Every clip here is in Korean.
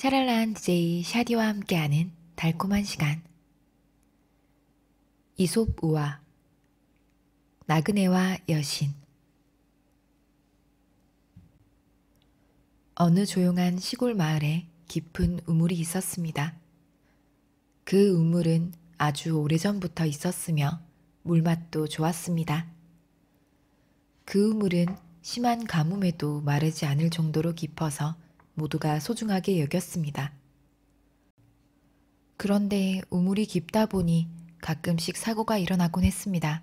샤랄라한 DJ 샤디와 함께하는 달콤한 시간. 이솝 우화 나그네와 여신. 어느 조용한 시골 마을에 깊은 우물이 있었습니다. 그 우물은 아주 오래전부터 있었으며 물맛도 좋았습니다. 그 우물은 심한 가뭄에도 마르지 않을 정도로 깊어서 모두가 소중하게 여겼습니다. 그런데 우물이 깊다 보니 가끔씩 사고가 일어나곤 했습니다.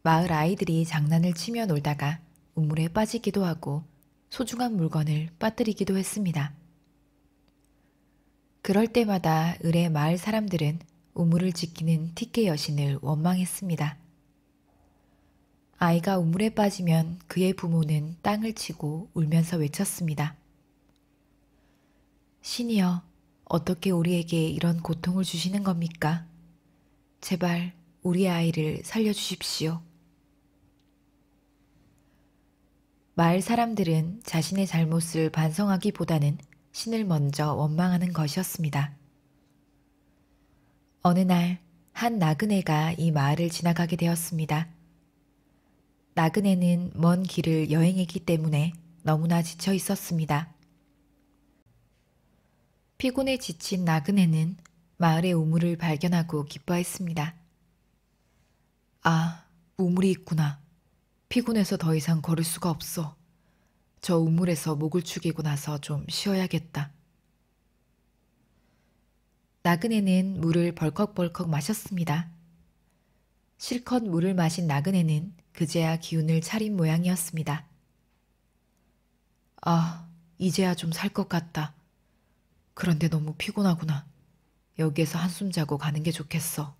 마을 아이들이 장난을 치며 놀다가 우물에 빠지기도 하고 소중한 물건을 빠뜨리기도 했습니다. 그럴 때마다 을의 마을 사람들은 우물을 지키는 티케 여신을 원망했습니다. 아이가 우물에 빠지면 그의 부모는 땅을 치고 울면서 외쳤습니다. 신이여, 어떻게 우리에게 이런 고통을 주시는 겁니까? 제발 우리 아이를 살려주십시오. 마을 사람들은 자신의 잘못을 반성하기보다는 신을 먼저 원망하는 것이었습니다. 어느 날 한 나그네가 이 마을을 지나가게 되었습니다. 나그네는 먼 길을 여행했기 때문에 너무나 지쳐 있었습니다. 피곤에 지친 나그네는 마을의 우물을 발견하고 기뻐했습니다. 아, 우물이 있구나. 피곤해서 더 이상 걸을 수가 없어. 저 우물에서 목을 축이고 나서 좀 쉬어야겠다. 나그네는 물을 벌컥벌컥 마셨습니다. 실컷 물을 마신 나그네는 그제야 기운을 차린 모양이었습니다. 아, 이제야 좀 살 것 같다. 그런데 너무 피곤하구나. 여기에서 한숨 자고 가는 게 좋겠어.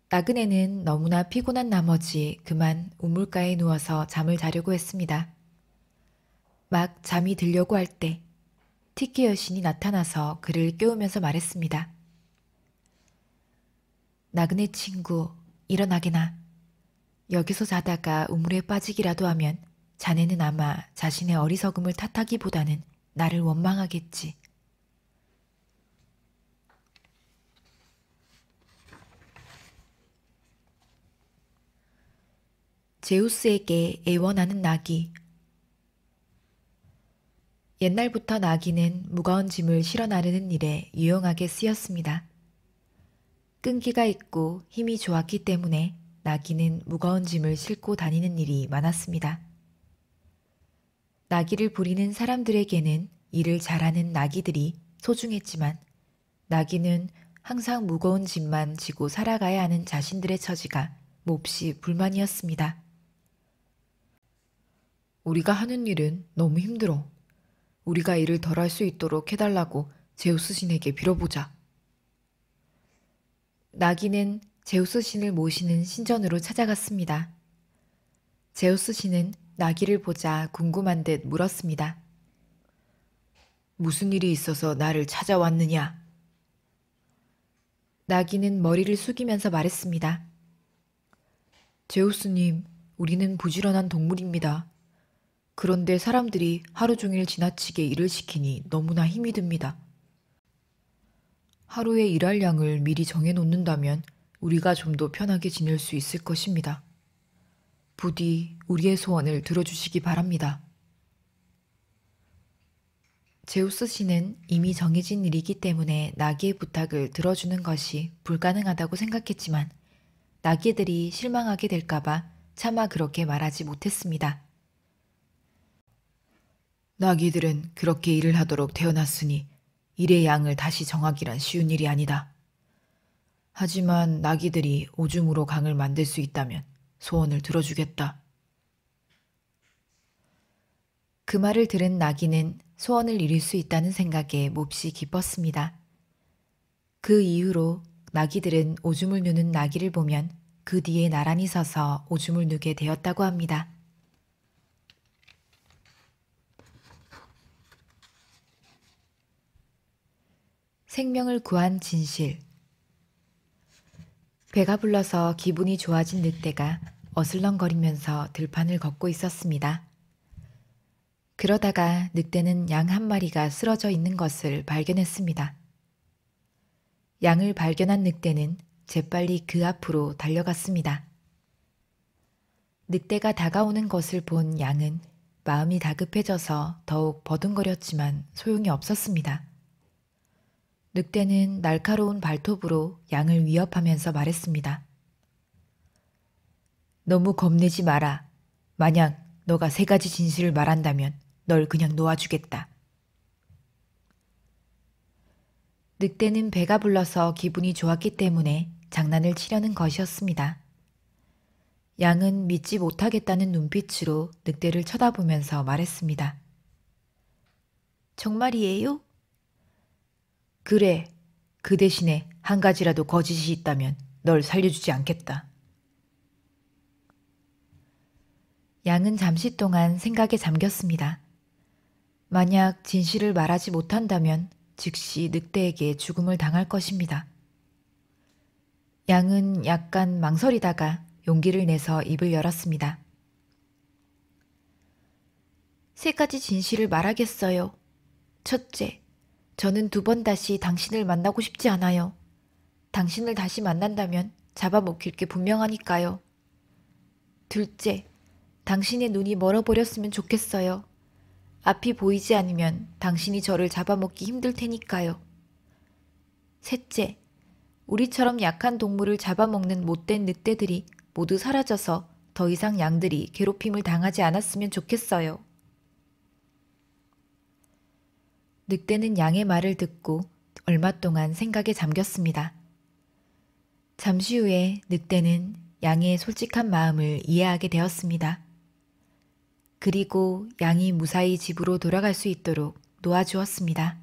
나그네는 너무나 피곤한 나머지 그만 우물가에 누워서 잠을 자려고 했습니다. 막 잠이 들려고 할 때 티케 여신이 나타나서 그를 깨우면서 말했습니다. 나그네 친구, 일어나게나. 여기서 자다가 우물에 빠지기라도 하면 자네는 아마 자신의 어리석음을 탓하기보다는 나를 원망하겠지. 제우스에게 애원하는 나귀. 옛날부터 나귀는 무거운 짐을 실어 나르는 일에 유용하게 쓰였습니다. 끈기가 있고 힘이 좋았기 때문에 나귀는 무거운 짐을 싣고 다니는 일이 많았습니다. 나귀를 부리는 사람들에게는 일을 잘하는 나귀들이 소중했지만 나귀는 항상 무거운 짐만 지고 살아가야 하는 자신들의 처지가 몹시 불만이었습니다. 우리가 하는 일은 너무 힘들어. 우리가 일을 덜 할 수 있도록 해달라고 제우스 신에게 빌어보자. 나귀는 제우스 신을 모시는 신전으로 찾아갔습니다. 제우스 신은 나귀를 보자 궁금한 듯 물었습니다. 무슨 일이 있어서 나를 찾아왔느냐? 나귀는 머리를 숙이면서 말했습니다. 제우스님, 우리는 부지런한 동물입니다. 그런데 사람들이 하루 종일 지나치게 일을 시키니 너무나 힘이 듭니다. 하루에 일할 양을 미리 정해놓는다면 우리가 좀 더 편하게 지낼 수 있을 것입니다. 부디 우리의 소원을 들어주시기 바랍니다. 제우스 씨는 이미 정해진 일이기 때문에 나귀의 부탁을 들어주는 것이 불가능하다고 생각했지만 나귀들이 실망하게 될까봐 차마 그렇게 말하지 못했습니다. 나귀들은 그렇게 일을 하도록 태어났으니 일의 양을 다시 정하기란 쉬운 일이 아니다. 하지만 나귀들이 오줌으로 강을 만들 수 있다면 소원을 들어주겠다. 그 말을 들은 나귀는 소원을 이룰 수 있다는 생각에 몹시 기뻤습니다. 그 이후로 나귀들은 오줌을 누는 나귀를 보면 그 뒤에 나란히 서서 오줌을 누게 되었다고 합니다. 생명을 구한 진실. 배가 불러서 기분이 좋아진 늑대가 어슬렁거리면서 들판을 걷고 있었습니다. 그러다가 늑대는 양 한 마리가 쓰러져 있는 것을 발견했습니다. 양을 발견한 늑대는 재빨리 그 앞으로 달려갔습니다. 늑대가 다가오는 것을 본 양은 마음이 다급해져서 더욱 버둥거렸지만 소용이 없었습니다. 늑대는 날카로운 발톱으로 양을 위협하면서 말했습니다. 너무 겁내지 마라. 만약 너가 3가지 진실을 말한다면 널 그냥 놓아주겠다. 늑대는 배가 불러서 기분이 좋았기 때문에 장난을 치려는 것이었습니다. 양은 믿지 못하겠다는 눈빛으로 늑대를 쳐다보면서 말했습니다. 정말이에요? 그래. 그 대신에 한 가지라도 거짓이 있다면 널 살려주지 않겠다. 양은 잠시 동안 생각에 잠겼습니다. 만약 진실을 말하지 못한다면 즉시 늑대에게 죽음을 당할 것입니다. 양은 약간 망설이다가 용기를 내서 입을 열었습니다. 3가지 진실을 말하겠어요. 첫째, 저는 2번 다시 당신을 만나고 싶지 않아요. 당신을 다시 만난다면 잡아먹힐 게 분명하니까요. 둘째, 당신의 눈이 멀어버렸으면 좋겠어요. 앞이 보이지 않으면 당신이 저를 잡아먹기 힘들 테니까요. 셋째, 우리처럼 약한 동물을 잡아먹는 못된 늑대들이 모두 사라져서 더 이상 양들이 괴롭힘을 당하지 않았으면 좋겠어요. 늑대는 양의 말을 듣고 얼마 동안 생각에 잠겼습니다. 잠시 후에 늑대는 양의 솔직한 마음을 이해하게 되었습니다. 그리고 양이 무사히 집으로 돌아갈 수 있도록 놓아주었습니다.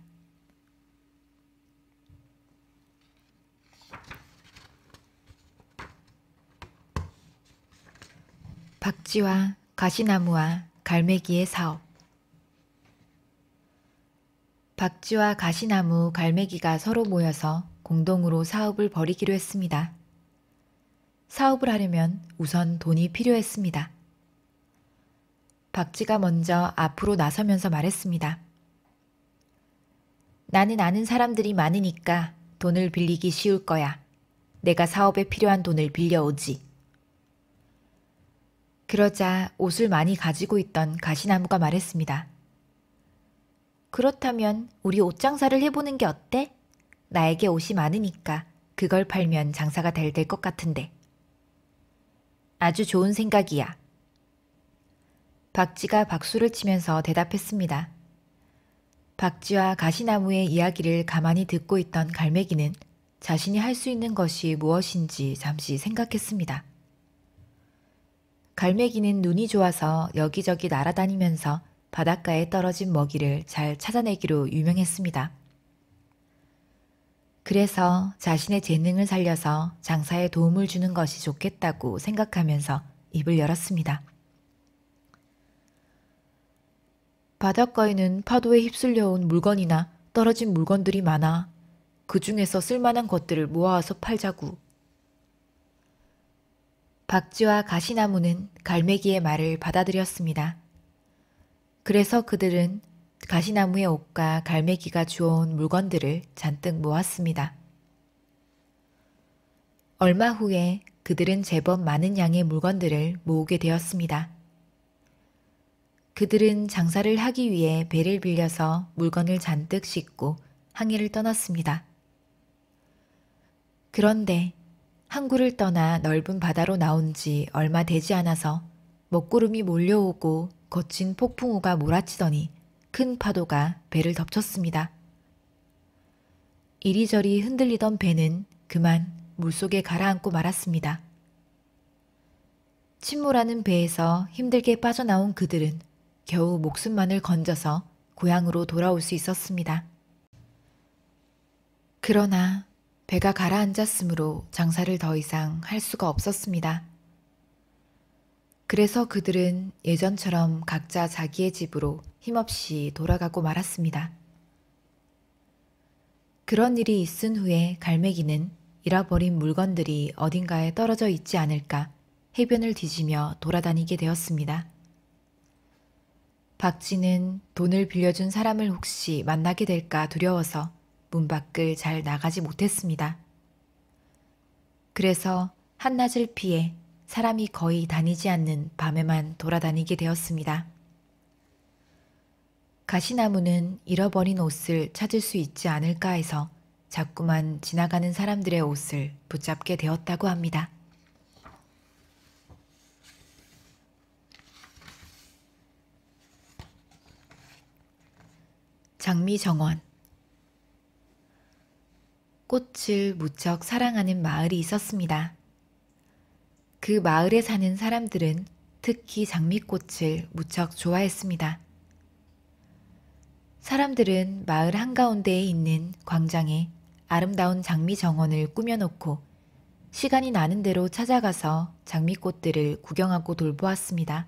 박쥐와 가시나무와 갈매기의 사업. 박쥐와 가시나무, 갈매기가 서로 모여서 공동으로 사업을 벌이기로 했습니다. 사업을 하려면 우선 돈이 필요했습니다. 박쥐가 먼저 앞으로 나서면서 말했습니다. 나는 아는 사람들이 많으니까 돈을 빌리기 쉬울 거야. 내가 사업에 필요한 돈을 빌려오지. 그러자 옷을 많이 가지고 있던 가시나무가 말했습니다. 그렇다면 우리 옷 장사를 해보는 게 어때? 나에게 옷이 많으니까 그걸 팔면 장사가 잘 될 것 같은데. 아주 좋은 생각이야. 박쥐가 박수를 치면서 대답했습니다. 박쥐와 가시나무의 이야기를 가만히 듣고 있던 갈매기는 자신이 할 수 있는 것이 무엇인지 잠시 생각했습니다. 갈매기는 눈이 좋아서 여기저기 날아다니면서 바닷가에 떨어진 먹이를 잘 찾아내기로 유명했습니다. 그래서 자신의 재능을 살려서 장사에 도움을 주는 것이 좋겠다고 생각하면서 입을 열었습니다. 바닷가에는 파도에 휩쓸려 온 물건이나 떨어진 물건들이 많아. 그 중에서 쓸만한 것들을 모아서 팔자구. 박쥐와 가시나무는 갈매기의 말을 받아들였습니다. 그래서 그들은 가시나무의 옷과 갈매기가 주워온 물건들을 잔뜩 모았습니다. 얼마 후에 그들은 제법 많은 양의 물건들을 모으게 되었습니다. 그들은 장사를 하기 위해 배를 빌려서 물건을 잔뜩 싣고 항해를 떠났습니다. 그런데 항구를 떠나 넓은 바다로 나온 지 얼마 되지 않아서 먹구름이 몰려오고 거친 폭풍우가 몰아치더니 큰 파도가 배를 덮쳤습니다. 이리저리 흔들리던 배는 그만 물속에 가라앉고 말았습니다. 침몰하는 배에서 힘들게 빠져나온 그들은 겨우 목숨만을 건져서 고향으로 돌아올 수 있었습니다. 그러나 배가 가라앉았으므로 장사를 더 이상 할 수가 없었습니다. 그래서 그들은 예전처럼 각자 자기의 집으로 힘없이 돌아가고 말았습니다. 그런 일이 있은 후에 갈매기는 잃어버린 물건들이 어딘가에 떨어져 있지 않을까 해변을 뒤지며 돌아다니게 되었습니다. 박쥐는 돈을 빌려준 사람을 혹시 만나게 될까 두려워서 문 밖을 잘 나가지 못했습니다. 그래서 한낮을 피해 사람이 거의 다니지 않는 밤에만 돌아다니게 되었습니다. 가시나무는 잃어버린 옷을 찾을 수 있지 않을까 해서 자꾸만 지나가는 사람들의 옷을 붙잡게 되었다고 합니다. 장미정원. 꽃을 무척 사랑하는 마을이 있었습니다. 그 마을에 사는 사람들은 특히 장미꽃을 무척 좋아했습니다. 사람들은 마을 한가운데에 있는 광장에 아름다운 장미 정원을 꾸며놓고 시간이 나는 대로 찾아가서 장미꽃들을 구경하고 돌보았습니다.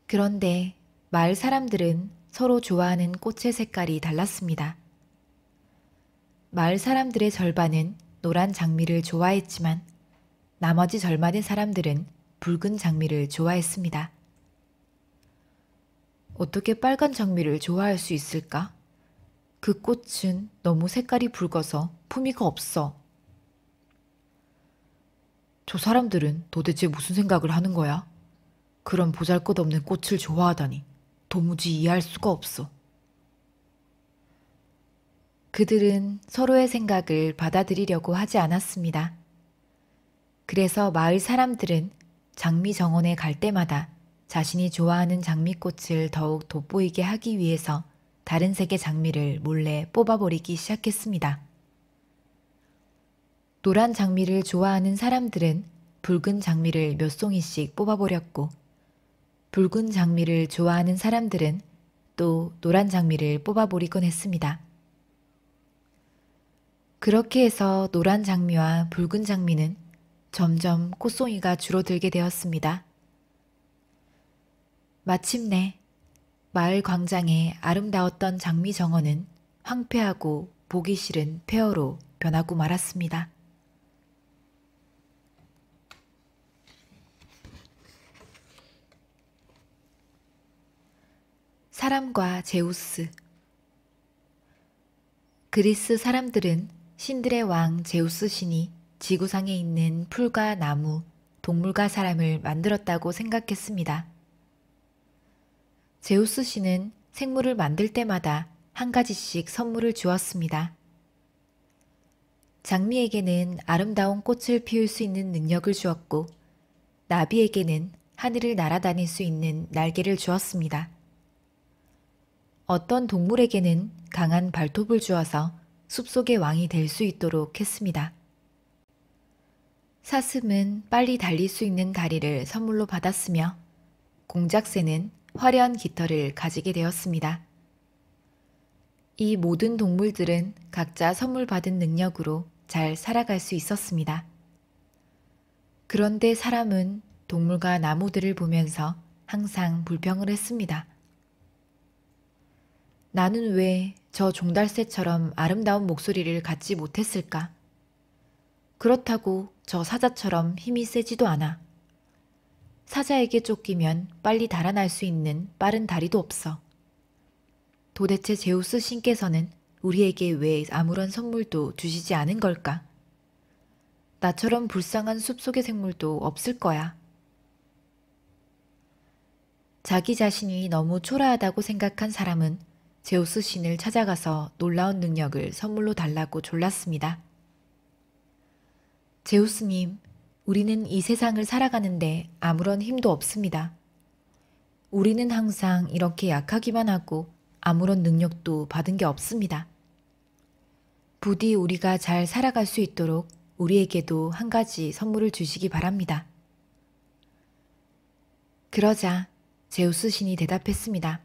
그런데 마을 사람들은 서로 좋아하는 꽃의 색깔이 달랐습니다. 마을 사람들의 절반은 노란 장미를 좋아했지만 나머지 절반의 사람들은 붉은 장미를 좋아했습니다. 어떻게 빨간 장미를 좋아할 수 있을까? 그 꽃은 너무 색깔이 붉어서 품위가 없어. 저 사람들은 도대체 무슨 생각을 하는 거야? 그런 보잘것없는 꽃을 좋아하다니 도무지 이해할 수가 없어. 그들은 서로의 생각을 받아들이려고 하지 않았습니다. 그래서 마을 사람들은 장미 정원에 갈 때마다 자신이 좋아하는 장미꽃을 더욱 돋보이게 하기 위해서 다른 색의 장미를 몰래 뽑아버리기 시작했습니다. 노란 장미를 좋아하는 사람들은 붉은 장미를 몇 송이씩 뽑아버렸고, 붉은 장미를 좋아하는 사람들은 또 노란 장미를 뽑아버리곤 했습니다. 그렇게 해서 노란 장미와 붉은 장미는 점점 꽃송이가 줄어들게 되었습니다. 마침내 마을 광장의 아름다웠던 장미 정원은 황폐하고 보기 싫은 폐허로 변하고 말았습니다. 사람과 제우스. 그리스 사람들은 신들의 왕 제우스 신이 지구상에 있는 풀과 나무, 동물과 사람을 만들었다고 생각했습니다. 제우스 신은 생물을 만들 때마다 한 가지씩 선물을 주었습니다. 장미에게는 아름다운 꽃을 피울 수 있는 능력을 주었고, 나비에게는 하늘을 날아다닐 수 있는 날개를 주었습니다. 어떤 동물에게는 강한 발톱을 주어서 숲속의 왕이 될 수 있도록 했습니다. 사슴은 빨리 달릴 수 있는 다리를 선물로 받았으며, 공작새는 화려한 깃털을 가지게 되었습니다. 이 모든 동물들은 각자 선물 받은 능력으로 잘 살아갈 수 있었습니다. 그런데 사람은 동물과 나무들을 보면서 항상 불평을 했습니다. 나는 왜 저 종달새처럼 아름다운 목소리를 갖지 못했을까? 그렇다고 저 사자처럼 힘이 세지도 않아. 사자에게 쫓기면 빨리 달아날 수 있는 빠른 다리도 없어. 도대체 제우스 신께서는 우리에게 왜 아무런 선물도 주시지 않은 걸까? 나처럼 불쌍한 숲속의 생물도 없을 거야. 자기 자신이 너무 초라하다고 생각한 사람은 제우스 신을 찾아가서 놀라운 능력을 선물로 달라고 졸랐습니다. 제우스님, 우리는 이 세상을 살아가는데 아무런 힘도 없습니다. 우리는 항상 이렇게 약하기만 하고 아무런 능력도 받은 게 없습니다. 부디 우리가 잘 살아갈 수 있도록 우리에게도 한 가지 선물을 주시기 바랍니다. 그러자 제우스 신이 대답했습니다.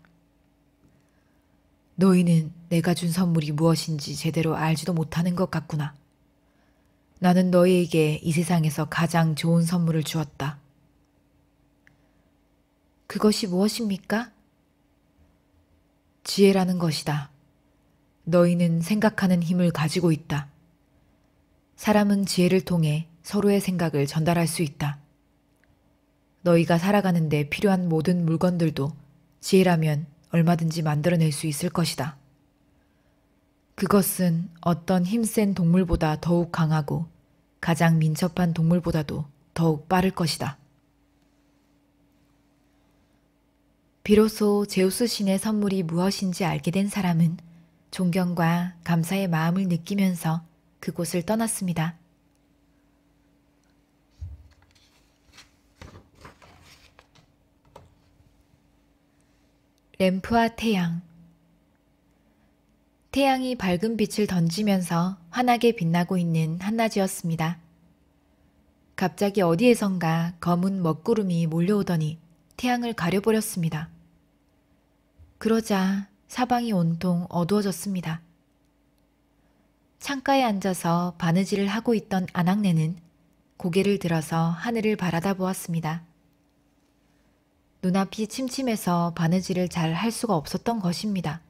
너희는 내가 준 선물이 무엇인지 제대로 알지도 못하는 것 같구나. 나는 너희에게 이 세상에서 가장 좋은 선물을 주었다. 그것이 무엇입니까? 지혜라는 것이다. 너희는 생각하는 힘을 가지고 있다. 사람은 지혜를 통해 서로의 생각을 전달할 수 있다. 너희가 살아가는데 필요한 모든 물건들도 지혜라면 얼마든지 만들어낼 수 있을 것이다. 그것은 어떤 힘센 동물보다 더욱 강하고 가장 민첩한 동물보다도 더욱 빠를 것이다. 비로소 제우스 신의 선물이 무엇인지 알게 된 사람은 존경과 감사의 마음을 느끼면서 그곳을 떠났습니다. 램프와 태양. 태양이 밝은 빛을 던지면서 환하게 빛나고 있는 한낮이었습니다. 갑자기 어디에선가 검은 먹구름이 몰려오더니 태양을 가려버렸습니다. 그러자 사방이 온통 어두워졌습니다. 창가에 앉아서 바느질을 하고 있던 아낙네는 고개를 들어서 하늘을 바라다 보았습니다. 눈앞이 침침해서 바느질을 잘 할 수가 없었던 것입니다.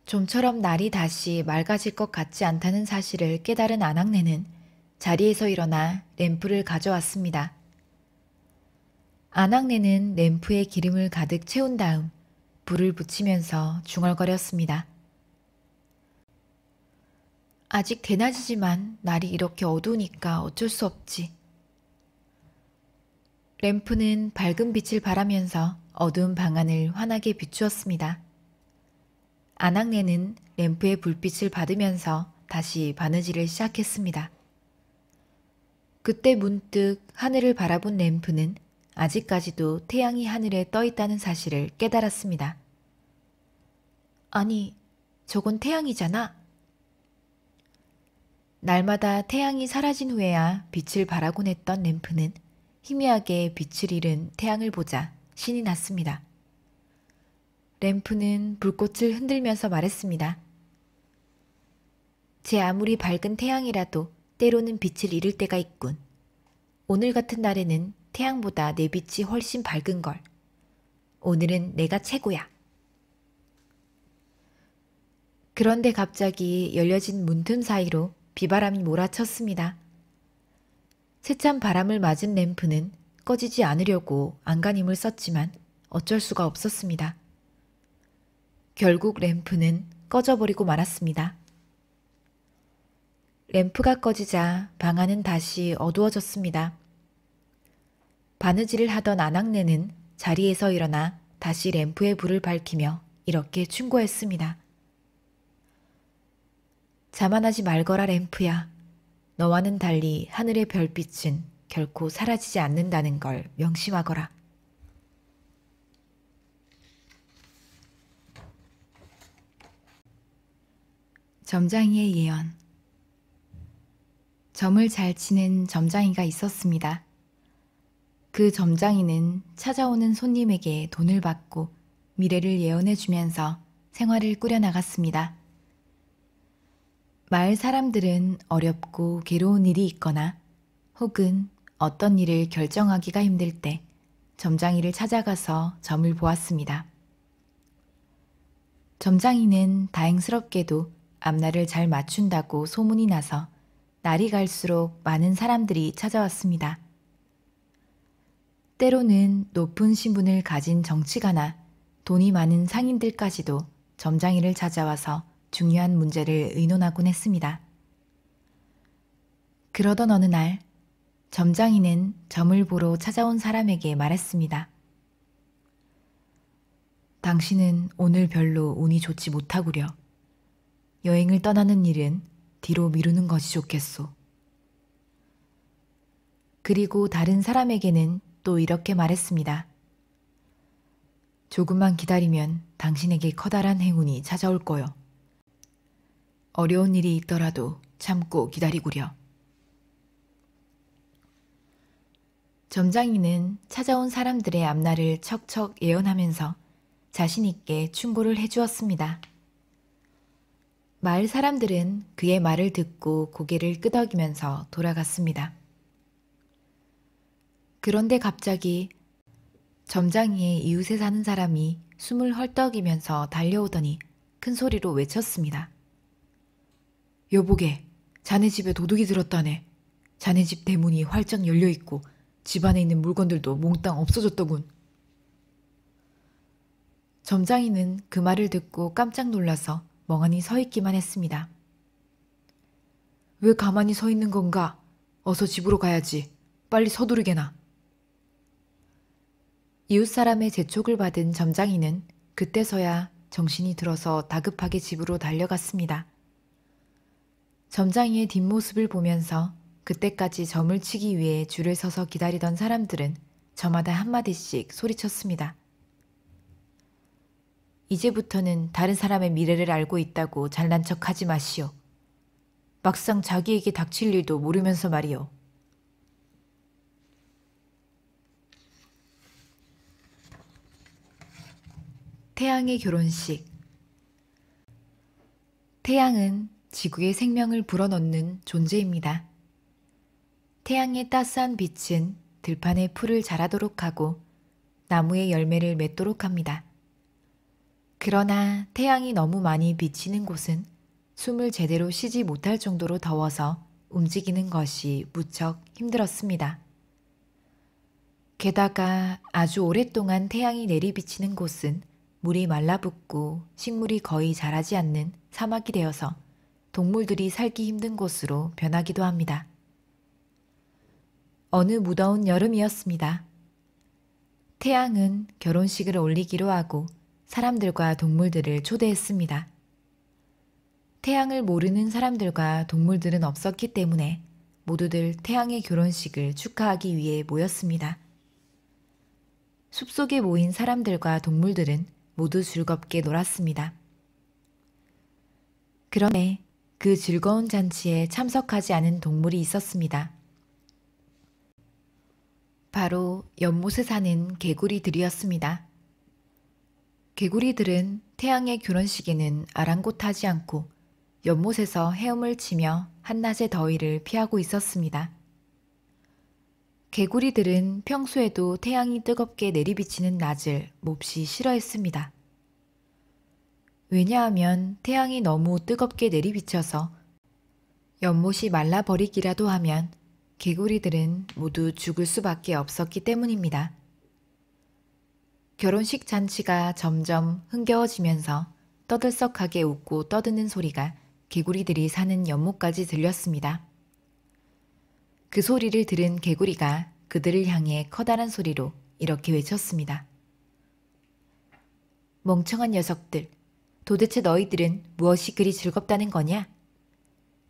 좀처럼 날이 다시 맑아질 것 같지 않다는 사실을 깨달은 아낙네는 자리에서 일어나 램프를 가져왔습니다. 아낙네는 램프에 기름을 가득 채운 다음 불을 붙이면서 중얼거렸습니다. 아직 대낮이지만 날이 이렇게 어두우니까 어쩔 수 없지. 램프는 밝은 빛을 발하면서 어두운 방안을 환하게 비추었습니다. 아낙네는 램프의 불빛을 받으면서 다시 바느질을 시작했습니다. 그때 문득 하늘을 바라본 램프는 아직까지도 태양이 하늘에 떠 있다는 사실을 깨달았습니다. 아니, 저건 태양이잖아. 날마다 태양이 사라진 후에야 빛을 발하곤 했던 램프는 희미하게 빛을 잃은 태양을 보자 신이 났습니다. 램프는 불꽃을 흔들면서 말했습니다. 제 아무리 밝은 태양이라도 때로는 빛을 잃을 때가 있군. 오늘 같은 날에는 태양보다 내 빛이 훨씬 밝은 걸. 오늘은 내가 최고야. 그런데 갑자기 열려진 문틈 사이로 비바람이 몰아쳤습니다. 세찬 바람을 맞은 램프는 꺼지지 않으려고 안간힘을 썼지만 어쩔 수가 없었습니다. 결국 램프는 꺼져버리고 말았습니다. 램프가 꺼지자 방안은 다시 어두워졌습니다. 바느질을 하던 아낙네는 자리에서 일어나 다시 램프의 불을 밝히며 이렇게 충고했습니다. 자만하지 말거라 램프야. 너와는 달리 하늘의 별빛은 결코 사라지지 않는다는 걸 명심하거라. 점장이의 예언. 점을 잘 치는 점장이가 있었습니다. 그 점장이는 찾아오는 손님에게 돈을 받고 미래를 예언해 주면서 생활을 꾸려나갔습니다. 마을 사람들은 어렵고 괴로운 일이 있거나 혹은 어떤 일을 결정하기가 힘들 때 점장이를 찾아가서 점을 보았습니다. 점장이는 다행스럽게도 앞날을 잘 맞춘다고 소문이 나서 날이 갈수록 많은 사람들이 찾아왔습니다. 때로는 높은 신분을 가진 정치가나 돈이 많은 상인들까지도 점장이를 찾아와서 중요한 문제를 의논하곤 했습니다. 그러던 어느 날 점장이는 점을 보러 찾아온 사람에게 말했습니다. 당신은 오늘 별로 운이 좋지 못하구려. 여행을 떠나는 일은 뒤로 미루는 것이 좋겠소. 그리고 다른 사람에게는 또 이렇게 말했습니다. 조금만 기다리면 당신에게 커다란 행운이 찾아올 거요. 어려운 일이 있더라도 참고 기다리구려. 점장이는 찾아온 사람들의 앞날을 척척 예언하면서 자신 있게 충고를 해주었습니다. 마을 사람들은 그의 말을 듣고 고개를 끄덕이면서 돌아갔습니다. 그런데 갑자기 점장이의 이웃에 사는 사람이 숨을 헐떡이면서 달려오더니 큰 소리로 외쳤습니다. 여보게, 자네 집에 도둑이 들었다네. 자네 집 대문이 활짝 열려있고 집 안에 있는 물건들도 몽땅 없어졌더군. 점장이는 그 말을 듣고 깜짝 놀라서 멍하니 서 있기만 했습니다. 왜 가만히 서 있는 건가? 어서 집으로 가야지. 빨리 서두르게나. 이웃 사람의 재촉을 받은 점장이는 그때서야 정신이 들어서 다급하게 집으로 달려갔습니다. 점장이의 뒷모습을 보면서 그때까지 점을 치기 위해 줄을 서서 기다리던 사람들은 저마다 한마디씩 소리쳤습니다. 이제부터는 다른 사람의 미래를 알고 있다고 잘난 척하지 마시오. 막상 자기에게 닥칠 일도 모르면서 말이오. 태양의 결혼식. 태양은 지구의 생명을 불어넣는 존재입니다. 태양의 따스한 빛은 들판에 풀을 자라도록 하고 나무의 열매를 맺도록 합니다. 그러나 태양이 너무 많이 비치는 곳은 숨을 제대로 쉬지 못할 정도로 더워서 움직이는 것이 무척 힘들었습니다. 게다가 아주 오랫동안 태양이 내리비치는 곳은 물이 말라붙고 식물이 거의 자라지 않는 사막이 되어서 동물들이 살기 힘든 곳으로 변하기도 합니다. 어느 무더운 여름이었습니다. 태양은 결혼식을 올리기로 하고 사람들과 동물들을 초대했습니다. 태양을 모르는 사람들과 동물들은 없었기 때문에 모두들 태양의 결혼식을 축하하기 위해 모였습니다. 숲속에 모인 사람들과 동물들은 모두 즐겁게 놀았습니다. 그런데 그 즐거운 잔치에 참석하지 않은 동물이 있었습니다. 바로 연못에 사는 개구리들이었습니다. 개구리들은 태양의 결혼식에는 아랑곳하지 않고 연못에서 헤엄을 치며 한낮의 더위를 피하고 있었습니다. 개구리들은 평소에도 태양이 뜨겁게 내리비치는 낮을 몹시 싫어했습니다. 왜냐하면 태양이 너무 뜨겁게 내리비쳐서 연못이 말라버리기라도 하면 개구리들은 모두 죽을 수밖에 없었기 때문입니다. 결혼식 잔치가 점점 흥겨워지면서 떠들썩하게 웃고 떠드는 소리가 개구리들이 사는 연못까지 들렸습니다. 그 소리를 들은 개구리가 그들을 향해 커다란 소리로 이렇게 외쳤습니다. 멍청한 녀석들, 도대체 너희들은 무엇이 그리 즐겁다는 거냐?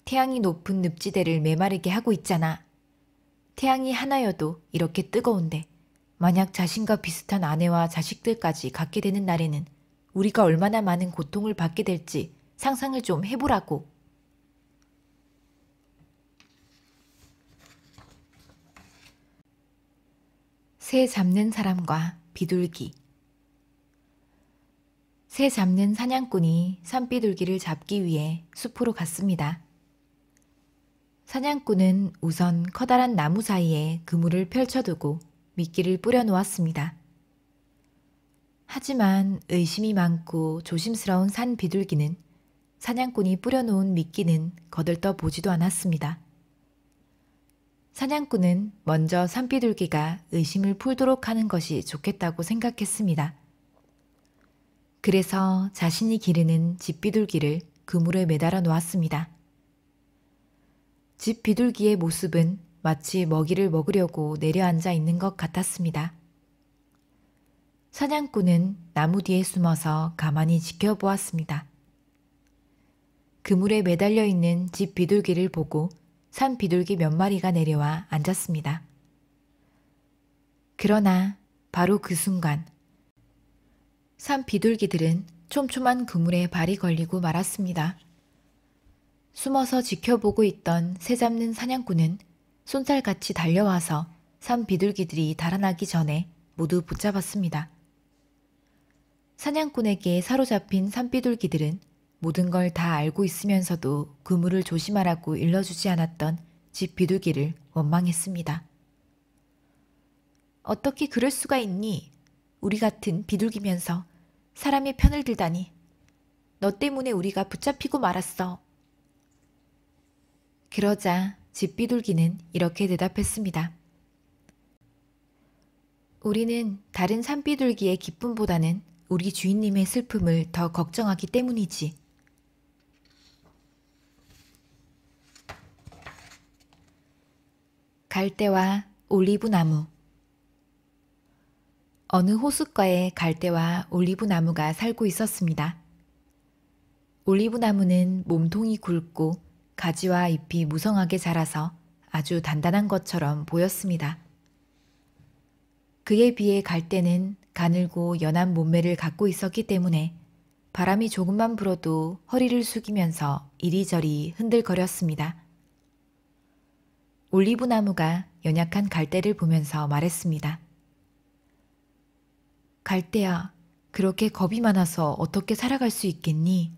태양이 높은 늪지대를 메마르게 하고 있잖아. 태양이 하나여도 이렇게 뜨거운데 만약 자신과 비슷한 아내와 자식들까지 갖게 되는 날에는 우리가 얼마나 많은 고통을 받게 될지 상상을 좀 해보라고. 새 잡는 사람과 비둘기. 새 잡는 사냥꾼이 산비둘기를 잡기 위해 숲으로 갔습니다. 사냥꾼은 우선 커다란 나무 사이에 그물을 펼쳐두고 미끼를 뿌려놓았습니다. 하지만 의심이 많고 조심스러운 산비둘기는 사냥꾼이 뿌려놓은 미끼는 거들떠 보지도 않았습니다. 사냥꾼은 먼저 산비둘기가 의심을 풀도록 하는 것이 좋겠다고 생각했습니다. 그래서 자신이 기르는 집비둘기를 그물에 매달아 놓았습니다. 집비둘기의 모습은 마치 먹이를 먹으려고 내려앉아 있는 것 같았습니다. 사냥꾼은 나무 뒤에 숨어서 가만히 지켜보았습니다. 그물에 매달려 있는 집비둘기를 보고 산비둘기 몇 마리가 내려와 앉았습니다. 그러나 바로 그 순간 산비둘기들은 촘촘한 그물에 발이 걸리고 말았습니다. 숨어서 지켜보고 있던 새 잡는 사냥꾼은 쏜살같이 달려와서 산비둘기들이 달아나기 전에 모두 붙잡았습니다. 사냥꾼에게 사로잡힌 산비둘기들은 모든 걸 다 알고 있으면서도 그물을 조심하라고 일러주지 않았던 집비둘기를 원망했습니다. 어떻게 그럴 수가 있니? 우리 같은 비둘기면서 사람의 편을 들다니. 너 때문에 우리가 붙잡히고 말았어. 그러자 집비둘기는 이렇게 대답했습니다. 우리는 다른 산비둘기의 기쁨보다는 우리 주인님의 슬픔을 더 걱정하기 때문이지. 갈대와 올리브나무. 어느 호숫가에 갈대와 올리브나무가 살고 있었습니다. 올리브나무는 몸통이 굵고 가지와 잎이 무성하게 자라서 아주 단단한 것처럼 보였습니다. 그에 비해 갈대는 가늘고 연한 몸매를 갖고 있었기 때문에 바람이 조금만 불어도 허리를 숙이면서 이리저리 흔들거렸습니다. 올리브나무가 연약한 갈대를 보면서 말했습니다. 갈대야, 그렇게 겁이 많아서 어떻게 살아갈 수 있겠니?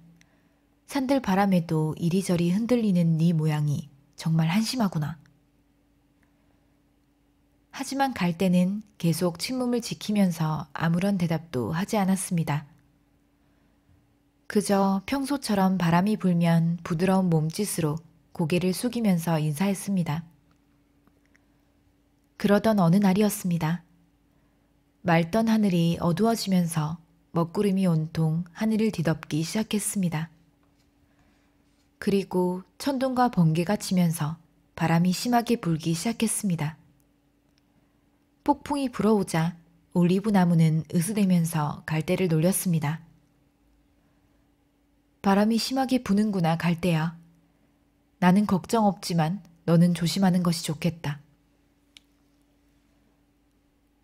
산들 바람에도 이리저리 흔들리는 네 모양이 정말 한심하구나. 하지만 갈대는 계속 침묵을 지키면서 아무런 대답도 하지 않았습니다. 그저 평소처럼 바람이 불면 부드러운 몸짓으로 고개를 숙이면서 인사했습니다. 그러던 어느 날이었습니다. 맑던 하늘이 어두워지면서 먹구름이 온통 하늘을 뒤덮기 시작했습니다. 그리고 천둥과 번개가 치면서 바람이 심하게 불기 시작했습니다. 폭풍이 불어오자 올리브나무는 으스대면서 갈대를 놀렸습니다. 바람이 심하게 부는구나, 갈대야. 나는 걱정 없지만 너는 조심하는 것이 좋겠다.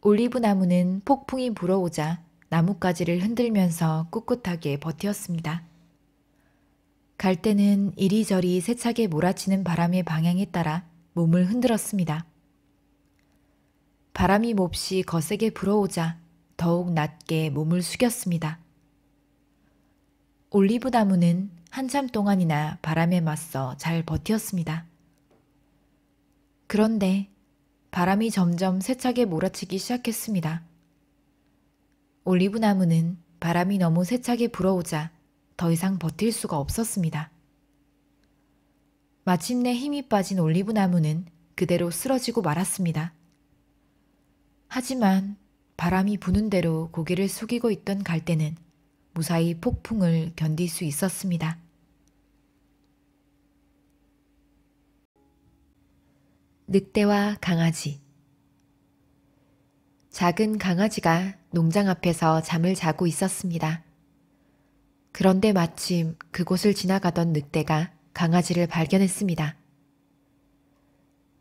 올리브나무는 폭풍이 불어오자 나뭇가지를 흔들면서 꿋꿋하게 버텼습니다. 갈대는 이리저리 세차게 몰아치는 바람의 방향에 따라 몸을 흔들었습니다. 바람이 몹시 거세게 불어오자 더욱 낮게 몸을 숙였습니다. 올리브나무는 한참 동안이나 바람에 맞서 잘 버텼습니다. 그런데 바람이 점점 세차게 몰아치기 시작했습니다. 올리브나무는 바람이 너무 세차게 불어오자 더 이상 버틸 수가 없었습니다. 마침내 힘이 빠진 올리브나무는 그대로 쓰러지고 말았습니다. 하지만 바람이 부는 대로 고개를 숙이고 있던 갈대는 무사히 폭풍을 견딜 수 있었습니다. 늑대와 강아지. 작은 강아지가 농장 앞에서 잠을 자고 있었습니다. 그런데 마침 그곳을 지나가던 늑대가 강아지를 발견했습니다.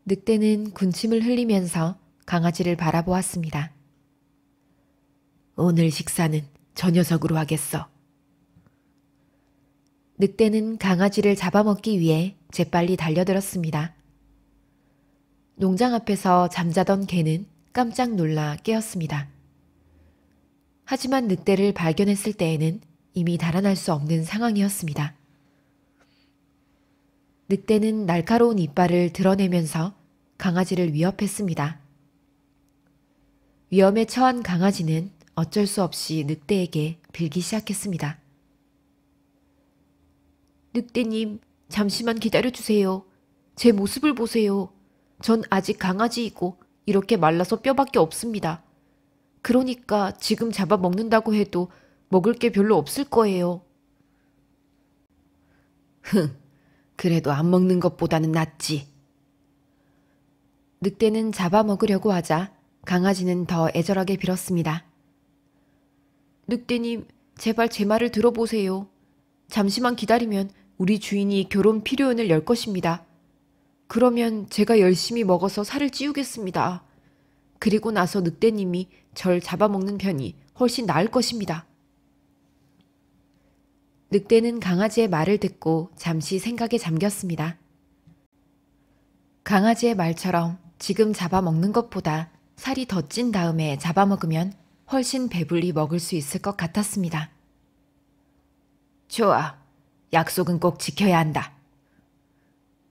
늑대는 군침을 흘리면서 강아지를 바라보았습니다. 오늘 식사는 저 녀석으로 하겠어. 늑대는 강아지를 잡아먹기 위해 재빨리 달려들었습니다. 농장 앞에서 잠자던 개는 깜짝 놀라 깨었습니다. 하지만 늑대를 발견했을 때에는 이미 달아날 수 없는 상황이었습니다. 늑대는 날카로운 이빨을 드러내면서 강아지를 위협했습니다. 위험에 처한 강아지는 어쩔 수 없이 늑대에게 빌기 시작했습니다. 늑대님, 잠시만 기다려주세요. 제 모습을 보세요. 전 아직 강아지이고 이렇게 말라서 뼈밖에 없습니다. 그러니까 지금 잡아먹는다고 해도 먹을 게 별로 없을 거예요. 그래도 안 먹는 것보다는 낫지. 늑대는 잡아먹으려고 하자 강아지는 더 애절하게 빌었습니다. 늑대님, 제발 제 말을 들어보세요. 잠시만 기다리면 우리 주인이 결혼 피로연을 열 것입니다. 그러면 제가 열심히 먹어서 살을 찌우겠습니다. 그리고 나서 늑대님이 절 잡아먹는 편이 훨씬 나을 것입니다. 늑대는 강아지의 말을 듣고 잠시 생각에 잠겼습니다. 강아지의 말처럼 지금 잡아먹는 것보다 살이 더 찐 다음에 잡아먹으면 훨씬 배불리 먹을 수 있을 것 같았습니다. 좋아. 약속은 꼭 지켜야 한다.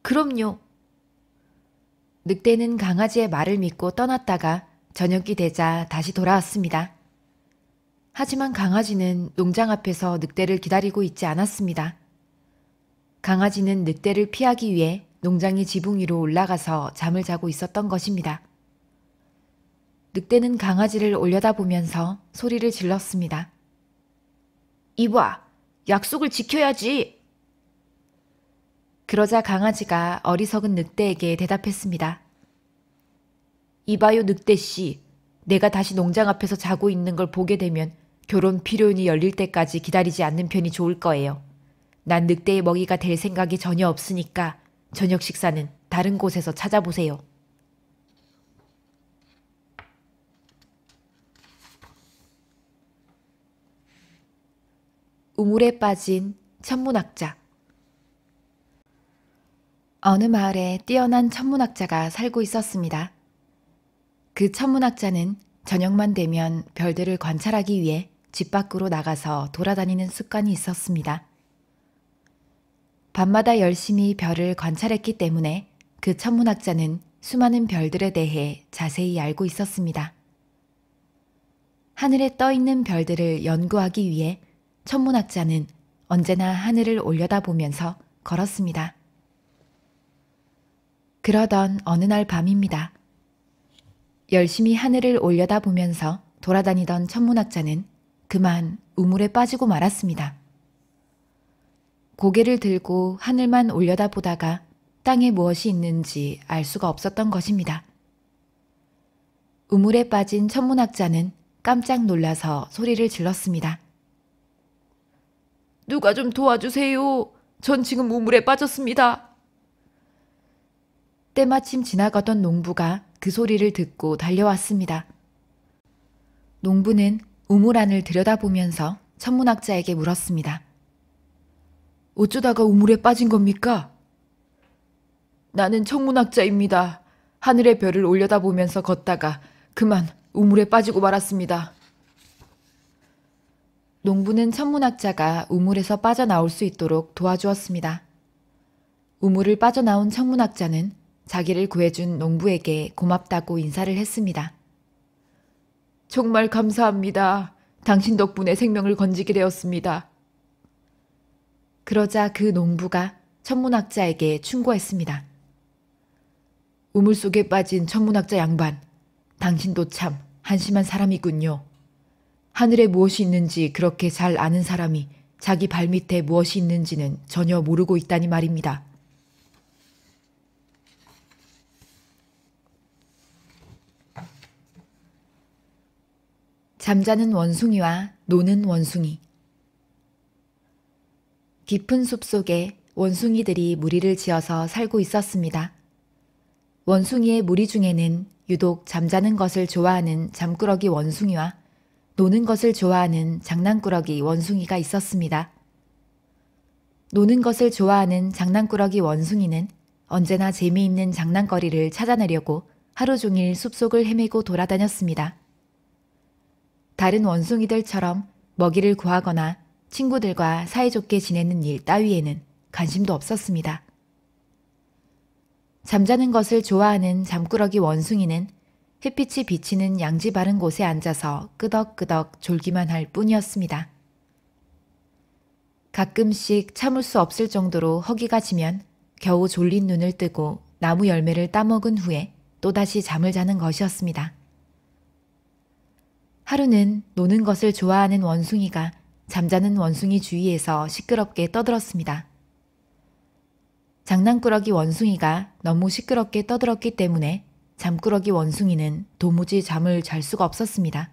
그럼요. 늑대는 강아지의 말을 믿고 떠났다가 저녁이 되자 다시 돌아왔습니다. 하지만 강아지는 농장 앞에서 늑대를 기다리고 있지 않았습니다. 강아지는 늑대를 피하기 위해 농장의 지붕 위로 올라가서 잠을 자고 있었던 것입니다. 늑대는 강아지를 올려다보면서 소리를 질렀습니다. 이봐, 약속을 지켜야지. 그러자 강아지가 어리석은 늑대에게 대답했습니다. 이봐요, 늑대씨. 내가 다시 농장 앞에서 자고 있는 걸 보게 되면 결혼 피로연이 열릴 때까지 기다리지 않는 편이 좋을 거예요. 난 늑대의 먹이가 될 생각이 전혀 없으니까 저녁 식사는 다른 곳에서 찾아보세요. 우물에 빠진 천문학자. 어느 마을에 뛰어난 천문학자가 살고 있었습니다. 그 천문학자는 저녁만 되면 별들을 관찰하기 위해 집 밖으로 나가서 돌아다니는 습관이 있었습니다. 밤마다 열심히 별을 관찰했기 때문에 그 천문학자는 수많은 별들에 대해 자세히 알고 있었습니다. 하늘에 떠 있는 별들을 연구하기 위해 천문학자는 언제나 하늘을 올려다보면서 걸었습니다. 그러던 어느 날 밤입니다. 열심히 하늘을 올려다보면서 돌아다니던 천문학자는 그만 우물에 빠지고 말았습니다. 고개를 들고 하늘만 올려다보다가 땅에 무엇이 있는지 알 수가 없었던 것입니다. 우물에 빠진 천문학자는 깜짝 놀라서 소리를 질렀습니다. 누가 좀 도와주세요. 전 지금 우물에 빠졌습니다. 때마침 지나가던 농부가 그 소리를 듣고 달려왔습니다. 농부는 우물 안을 들여다보면서 천문학자에게 물었습니다. 어쩌다가 우물에 빠진 겁니까? 나는 천문학자입니다. 하늘의 별을 올려다보면서 걷다가 그만 우물에 빠지고 말았습니다. 농부는 천문학자가 우물에서 빠져나올 수 있도록 도와주었습니다. 우물을 빠져나온 천문학자는 자기를 구해준 농부에게 고맙다고 인사를 했습니다. 정말 감사합니다. 당신 덕분에 생명을 건지게 되었습니다. 그러자 그 농부가 천문학자에게 충고했습니다. 우물 속에 빠진 천문학자 양반, 당신도 참 한심한 사람이군요. 하늘에 무엇이 있는지 그렇게 잘 아는 사람이 자기 발밑에 무엇이 있는지는 전혀 모르고 있다니 말입니다. 잠자는 원숭이와 노는 원숭이. 깊은 숲속에 원숭이들이 무리를 지어서 살고 있었습니다. 원숭이의 무리 중에는 유독 잠자는 것을 좋아하는 잠꾸러기 원숭이와 노는 것을 좋아하는 장난꾸러기 원숭이가 있었습니다. 노는 것을 좋아하는 장난꾸러기 원숭이는 언제나 재미있는 장난거리를 찾아내려고 하루 종일 숲속을 헤매고 돌아다녔습니다. 다른 원숭이들처럼 먹이를 구하거나 친구들과 사이좋게 지내는 일 따위에는 관심도 없었습니다. 잠자는 것을 좋아하는 잠꾸러기 원숭이는 햇빛이 비치는 양지 바른 곳에 앉아서 끄덕끄덕 졸기만 할 뿐이었습니다. 가끔씩 참을 수 없을 정도로 허기가 지면 겨우 졸린 눈을 뜨고 나무 열매를 따먹은 후에 또다시 잠을 자는 것이었습니다. 하루는 노는 것을 좋아하는 원숭이가 잠자는 원숭이 주위에서 시끄럽게 떠들었습니다. 장난꾸러기 원숭이가 너무 시끄럽게 떠들었기 때문에 잠꾸러기 원숭이는 도무지 잠을 잘 수가 없었습니다.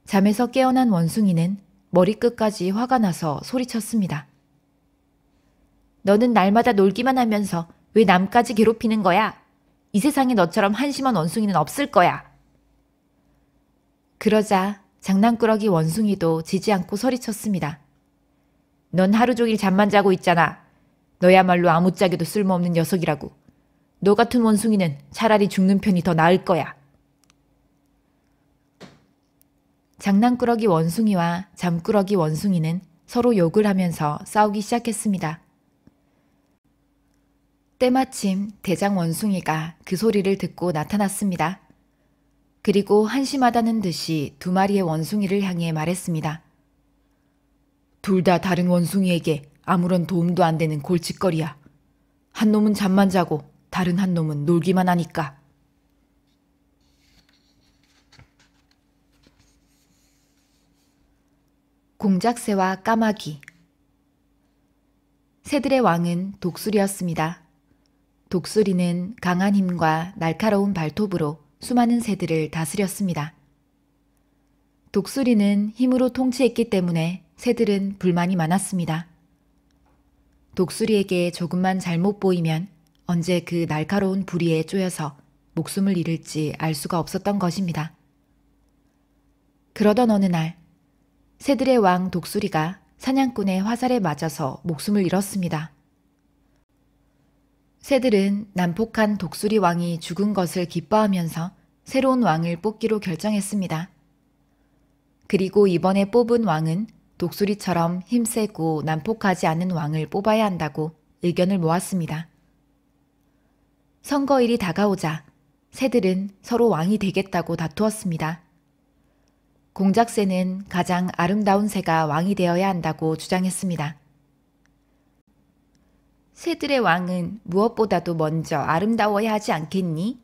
잠에서 깨어난 원숭이는 머리끝까지 화가 나서 소리쳤습니다. 너는 날마다 놀기만 하면서 왜 남까지 괴롭히는 거야? 이 세상에 너처럼 한심한 원숭이는 없을 거야. 그러자 장난꾸러기 원숭이도 지지 않고 소리쳤습니다. 넌 하루 종일 잠만 자고 있잖아. 너야말로 아무짝에도 쓸모없는 녀석이라고. 너 같은 원숭이는 차라리 죽는 편이 더 나을 거야. 장난꾸러기 원숭이와 잠꾸러기 원숭이는 서로 욕을 하면서 싸우기 시작했습니다. 때마침 대장 원숭이가 그 소리를 듣고 나타났습니다. 그리고 한심하다는 듯이 두 마리의 원숭이를 향해 말했습니다. 둘 다 다른 원숭이에게 아무런 도움도 안 되는 골칫거리야. 한 놈은 잠만 자고 다른 한 놈은 놀기만 하니까. 공작새와 까마귀. 새들의 왕은 독수리였습니다. 독수리는 강한 힘과 날카로운 발톱으로 수많은 새들을 다스렸습니다. 독수리는 힘으로 통치했기 때문에 새들은 불만이 많았습니다. 독수리에게 조금만 잘못 보이면 언제 그 날카로운 부리에 쪼여서 목숨을 잃을지 알 수가 없었던 것입니다. 그러던 어느 날 새들의 왕 독수리가 사냥꾼의 화살에 맞아서 목숨을 잃었습니다. 새들은 난폭한 독수리 왕이 죽은 것을 기뻐하면서 새로운 왕을 뽑기로 결정했습니다. 그리고 이번에 뽑은 왕은 독수리처럼 힘세고 난폭하지 않은 왕을 뽑아야 한다고 의견을 모았습니다. 선거일이 다가오자 새들은 서로 왕이 되겠다고 다투었습니다. 공작새는 가장 아름다운 새가 왕이 되어야 한다고 주장했습니다. 새들의 왕은 무엇보다도 먼저 아름다워야 하지 않겠니?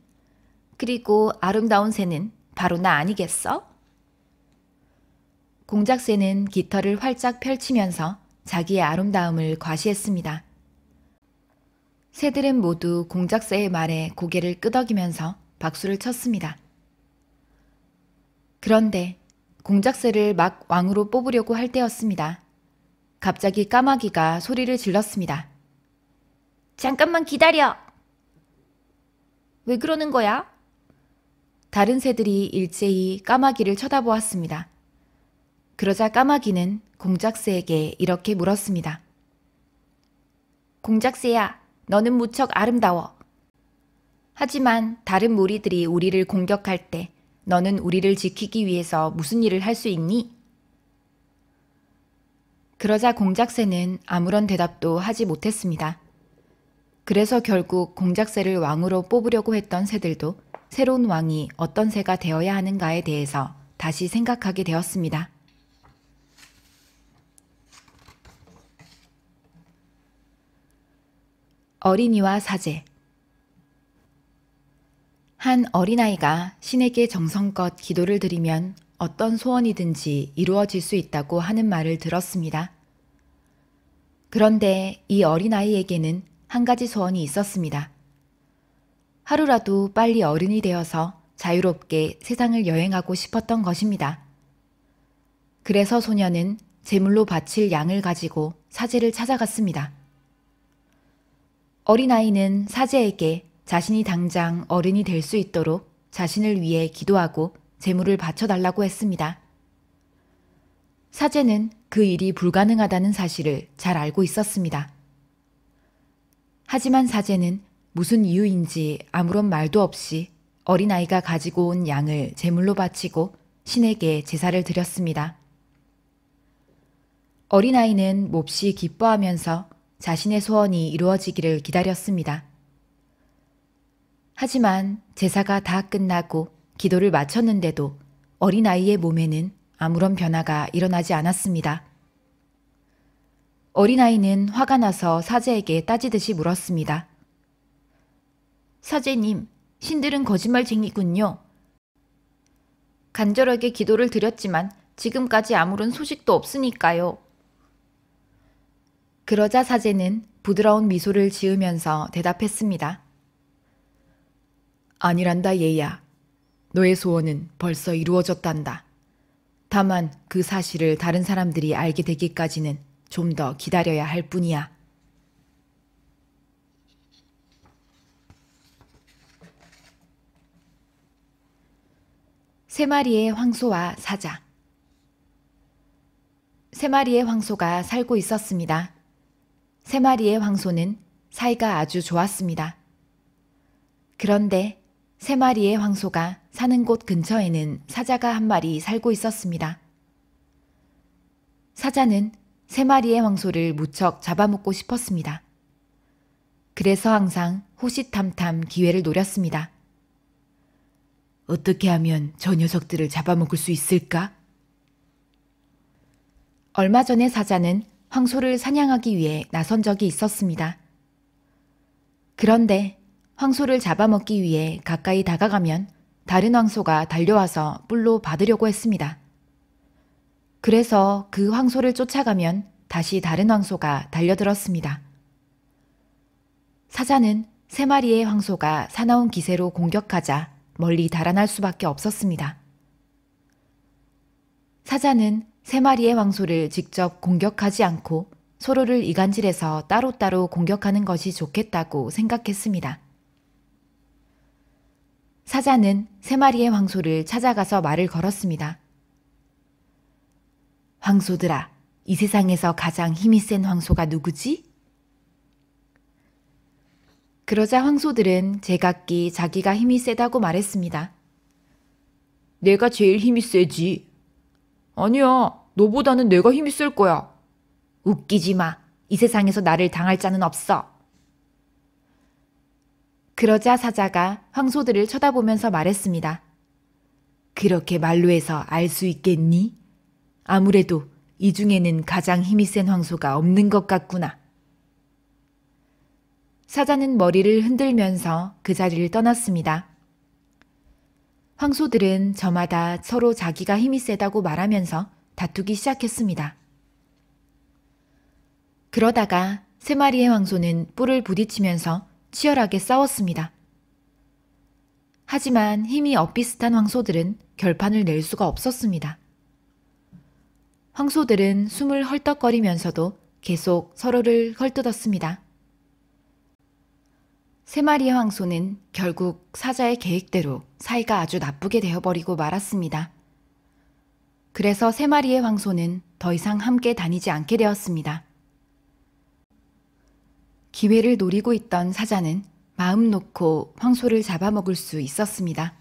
그리고 아름다운 새는 바로 나 아니겠어? 공작새는 깃털을 활짝 펼치면서 자기의 아름다움을 과시했습니다. 새들은 모두 공작새의 말에 고개를 끄덕이면서 박수를 쳤습니다. 그런데 공작새를 막 왕으로 뽑으려고 할 때였습니다. 갑자기 까마귀가 소리를 질렀습니다. 잠깐만 기다려! 왜 그러는 거야? 다른 새들이 일제히 까마귀를 쳐다보았습니다. 그러자 까마귀는 공작새에게 이렇게 물었습니다. 공작새야, 너는 무척 아름다워. 하지만 다른 무리들이 우리를 공격할 때 너는 우리를 지키기 위해서 무슨 일을 할 수 있니? 그러자 공작새는 아무런 대답도 하지 못했습니다. 그래서 결국 공작새를 왕으로 뽑으려고 했던 새들도 새로운 왕이 어떤 새가 되어야 하는가에 대해서 다시 생각하게 되었습니다. 어린이와 사제. 한 어린아이가 신에게 정성껏 기도를 드리면 어떤 소원이든지 이루어질 수 있다고 하는 말을 들었습니다. 그런데 이 어린아이에게는 한 가지 소원이 있었습니다. 하루라도 빨리 어른이 되어서 자유롭게 세상을 여행하고 싶었던 것입니다. 그래서 소녀는 제물로 바칠 양을 가지고 사제를 찾아갔습니다. 어린아이는 사제에게 자신이 당장 어른이 될 수 있도록 자신을 위해 기도하고 제물을 바쳐달라고 했습니다. 사제는 그 일이 불가능하다는 사실을 잘 알고 있었습니다. 하지만 사제는 무슨 이유인지 아무런 말도 없이 어린아이가 가지고 온 양을 제물로 바치고 신에게 제사를 드렸습니다. 어린아이는 몹시 기뻐하면서 자신의 소원이 이루어지기를 기다렸습니다. 하지만 제사가 다 끝나고 기도를 마쳤는데도 어린아이의 몸에는 아무런 변화가 일어나지 않았습니다. 어린아이는 화가 나서 사제에게 따지듯이 물었습니다. 사제님, 신들은 거짓말쟁이군요. 간절하게 기도를 드렸지만 지금까지 아무런 소식도 없으니까요. 그러자 사제는 부드러운 미소를 지으면서 대답했습니다. 아니란다 얘야. 너의 소원은 벌써 이루어졌단다. 다만 그 사실을 다른 사람들이 알게 되기까지는 좀 더 기다려야 할 뿐이야. 세 마리의 황소와 사자. 세 마리의 황소가 살고 있었습니다. 세 마리의 황소는 사이가 아주 좋았습니다. 그런데 세 마리의 황소가 사는 곳 근처에는 사자가 한 마리 살고 있었습니다. 사자는 세 마리의 황소를 무척 잡아먹고 싶었습니다. 그래서 항상 호시탐탐 기회를 노렸습니다. 어떻게 하면 저 녀석들을 잡아먹을 수 있을까? 얼마 전에 사자는 황소를 사냥하기 위해 나선 적이 있었습니다. 그런데 황소를 잡아먹기 위해 가까이 다가가면 다른 황소가 달려와서 뿔로 받으려고 했습니다. 그래서 그 황소를 쫓아가면 다시 다른 황소가 달려들었습니다. 사자는 3마리의 황소가 사나운 기세로 공격하자 멀리 달아날 수밖에 없었습니다. 사자는 3마리의 황소를 직접 공격하지 않고 서로를 이간질해서 따로따로 공격하는 것이 좋겠다고 생각했습니다. 사자는 3마리의 황소를 찾아가서 말을 걸었습니다. 황소들아, 이 세상에서 가장 힘이 센 황소가 누구지? 그러자 황소들은 제각기 자기가 힘이 세다고 말했습니다. 내가 제일 힘이 세지. 아니야, 너보다는 내가 힘이 쓸 거야. 웃기지 마. 이 세상에서 나를 당할 자는 없어. 그러자 사자가 황소들을 쳐다보면서 말했습니다. 그렇게 말로 해서 알 수 있겠니? 아무래도 이 중에는 가장 힘이 센 황소가 없는 것 같구나. 사자는 머리를 흔들면서 그 자리를 떠났습니다. 황소들은 저마다 서로 자기가 힘이 세다고 말하면서 다투기 시작했습니다. 그러다가 3마리의 황소는 뿔을 부딪히면서 치열하게 싸웠습니다. 하지만 힘이 엇비슷한 황소들은 결판을 낼 수가 없었습니다. 황소들은 숨을 헐떡거리면서도 계속 서로를 헐뜯었습니다. 3마리의 황소는 결국 사자의 계획대로 사이가 아주 나쁘게 되어버리고 말았습니다. 그래서 3마리의 황소는 더 이상 함께 다니지 않게 되었습니다. 기회를 노리고 있던 사자는 마음 놓고 황소를 잡아먹을 수 있었습니다.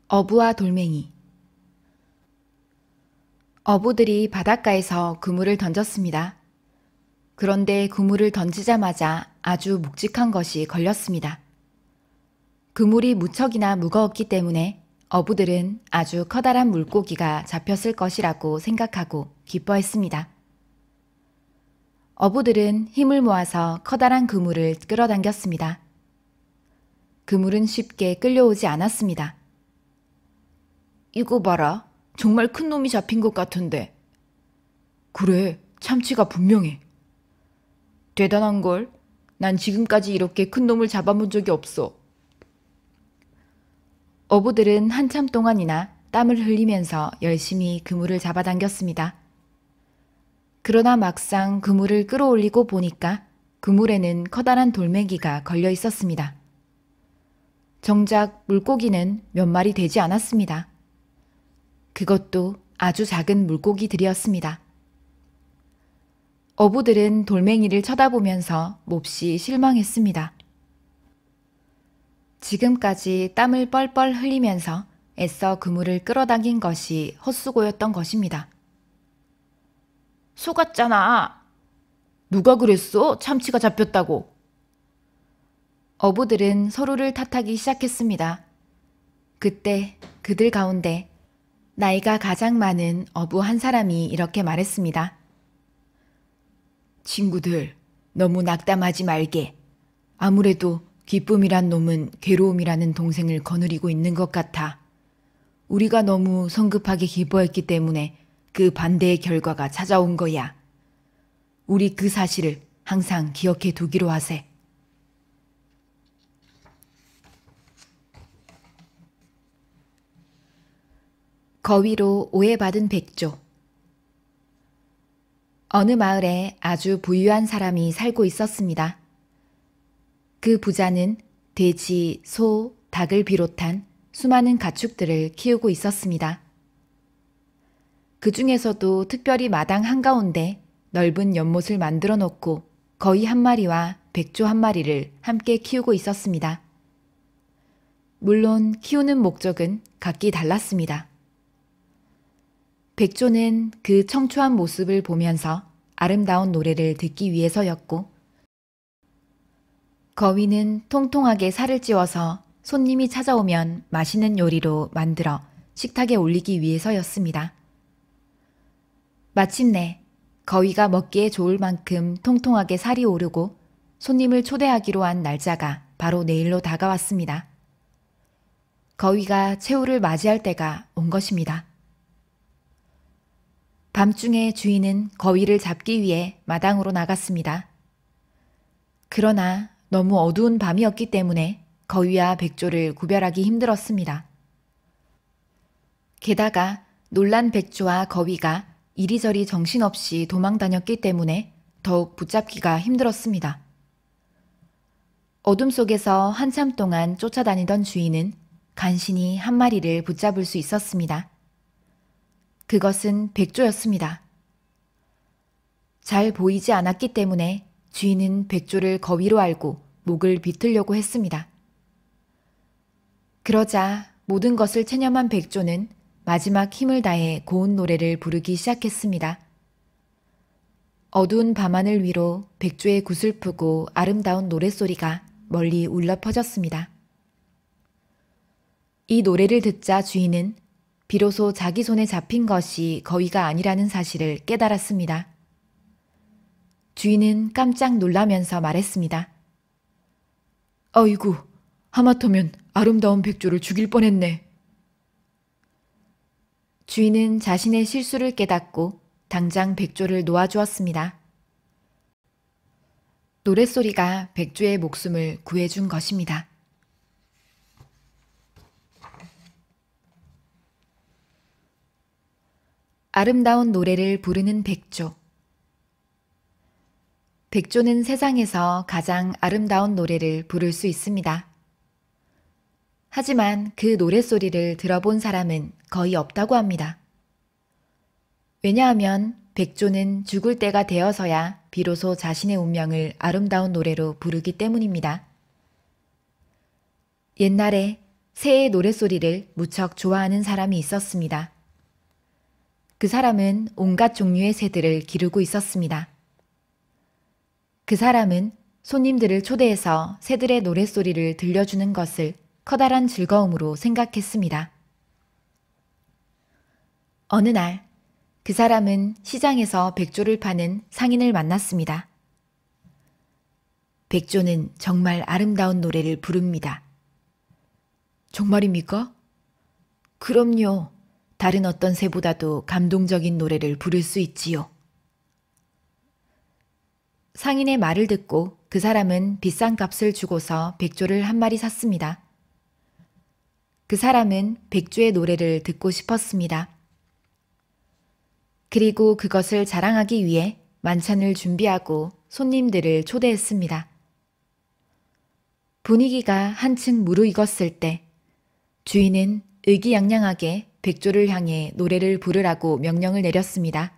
어부와 돌멩이. 어부들이 바닷가에서 그물을 던졌습니다. 그런데 그물을 던지자마자 아주 묵직한 것이 걸렸습니다. 그물이 무척이나 무거웠기 때문에 어부들은 아주 커다란 물고기가 잡혔을 것이라고 생각하고 기뻐했습니다. 어부들은 힘을 모아서 커다란 그물을 끌어당겼습니다. 그물은 쉽게 끌려오지 않았습니다. 이거 봐라. 정말 큰 놈이 잡힌 것 같은데. 그래, 참치가 분명해. 대단한걸. 난 지금까지 이렇게 큰 놈을 잡아본 적이 없어. 어부들은 한참 동안이나 땀을 흘리면서 열심히 그물을 잡아당겼습니다. 그러나 막상 그물을 끌어올리고 보니까 그물에는 커다란 돌멩이가 걸려 있었습니다. 정작 물고기는 몇 마리 되지 않았습니다. 그것도 아주 작은 물고기들이었습니다. 어부들은 돌멩이를 쳐다보면서 몹시 실망했습니다. 지금까지 땀을 뻘뻘 흘리면서 애써 그물을 끌어당긴 것이 헛수고였던 것입니다. 속았잖아. 누가 그랬어? 참치가 잡혔다고. 어부들은 서로를 탓하기 시작했습니다. 그때 그들 가운데 나이가 가장 많은 어부 한 사람이 이렇게 말했습니다. 친구들, 너무 낙담하지 말게. 아무래도 기쁨이란 놈은 괴로움이라는 동생을 거느리고 있는 것 같아. 우리가 너무 성급하게 기뻐했기 때문에 그 반대의 결과가 찾아온 거야. 우리 그 사실을 항상 기억해 두기로 하세. 거위로 오해받은 백조. 어느 마을에 아주 부유한 사람이 살고 있었습니다. 그 부자는 돼지, 소, 닭을 비롯한 수많은 가축들을 키우고 있었습니다. 그 중에서도 특별히 마당 한가운데 넓은 연못을 만들어 놓고 거위 한 마리와 백조 한 마리를 함께 키우고 있었습니다. 물론 키우는 목적은 각기 달랐습니다. 백조는 그 청초한 모습을 보면서 아름다운 노래를 듣기 위해서였고, 거위는 통통하게 살을 찌워서 손님이 찾아오면 맛있는 요리로 만들어 식탁에 올리기 위해서였습니다. 마침내 거위가 먹기에 좋을 만큼 통통하게 살이 오르고 손님을 초대하기로 한 날짜가 바로 내일로 다가왔습니다. 거위가 최후를 맞이할 때가 온 것입니다. 밤중에 주인은 거위를 잡기 위해 마당으로 나갔습니다. 그러나 너무 어두운 밤이었기 때문에 거위와 백조를 구별하기 힘들었습니다. 게다가 놀란 백조와 거위가 이리저리 정신없이 도망 다녔기 때문에 더욱 붙잡기가 힘들었습니다. 어둠 속에서 한참 동안 쫓아다니던 주인은 간신히 한 마리를 붙잡을 수 있었습니다. 그것은 백조였습니다. 잘 보이지 않았기 때문에 주인은 백조를 거위로 알고 목을 비틀려고 했습니다. 그러자 모든 것을 체념한 백조는 마지막 힘을 다해 고운 노래를 부르기 시작했습니다. 어두운 밤하늘 위로 백조의 구슬프고 아름다운 노랫소리가 멀리 울려 퍼졌습니다. 이 노래를 듣자 주인은 비로소 자기 손에 잡힌 것이 거위가 아니라는 사실을 깨달았습니다. 주인은 깜짝 놀라면서 말했습니다. 어이구, 하마터면 아름다운 백조를 죽일 뻔했네. 주인은 자신의 실수를 깨닫고 당장 백조를 놓아주었습니다. 노랫소리가 백조의 목숨을 구해준 것입니다. 아름다운 노래를 부르는 백조. 백조는 세상에서 가장 아름다운 노래를 부를 수 있습니다. 하지만 그 노랫소리를 들어본 사람은 거의 없다고 합니다. 왜냐하면 백조는 죽을 때가 되어서야 비로소 자신의 운명을 아름다운 노래로 부르기 때문입니다. 옛날에 새의 노랫소리를 무척 좋아하는 사람이 있었습니다. 그 사람은 온갖 종류의 새들을 기르고 있었습니다. 그 사람은 손님들을 초대해서 새들의 노랫소리를 들려주는 것을 커다란 즐거움으로 생각했습니다. 어느 날, 그 사람은 시장에서 백조를 파는 상인을 만났습니다. 백조는 정말 아름다운 노래를 부릅니다. 정말입니까? 그럼요. 다른 어떤 새보다도 감동적인 노래를 부를 수 있지요. 상인의 말을 듣고 그 사람은 비싼 값을 주고서 백조를 한 마리 샀습니다. 그 사람은 백조의 노래를 듣고 싶었습니다. 그리고 그것을 자랑하기 위해 만찬을 준비하고 손님들을 초대했습니다. 분위기가 한층 무르익었을 때 주인은 의기양양하게 백조를 향해 노래를 부르라고 명령을 내렸습니다.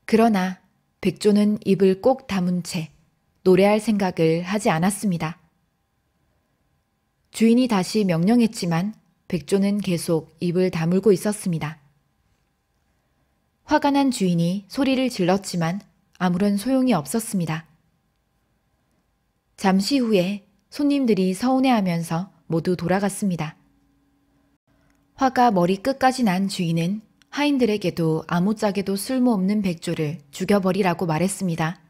그러나 백조는 입을 꼭 다문 채 노래할 생각을 하지 않았습니다. 주인이 다시 명령했지만 백조는 계속 입을 다물고 있었습니다. 화가 난 주인이 소리를 질렀지만 아무런 소용이 없었습니다. 잠시 후에 손님들이 서운해하면서 모두 돌아갔습니다. 화가 머리 끝까지 난 주인은 하인들에게도 아무짝에도 쓸모없는 백조를 죽여버리라고 말했습니다.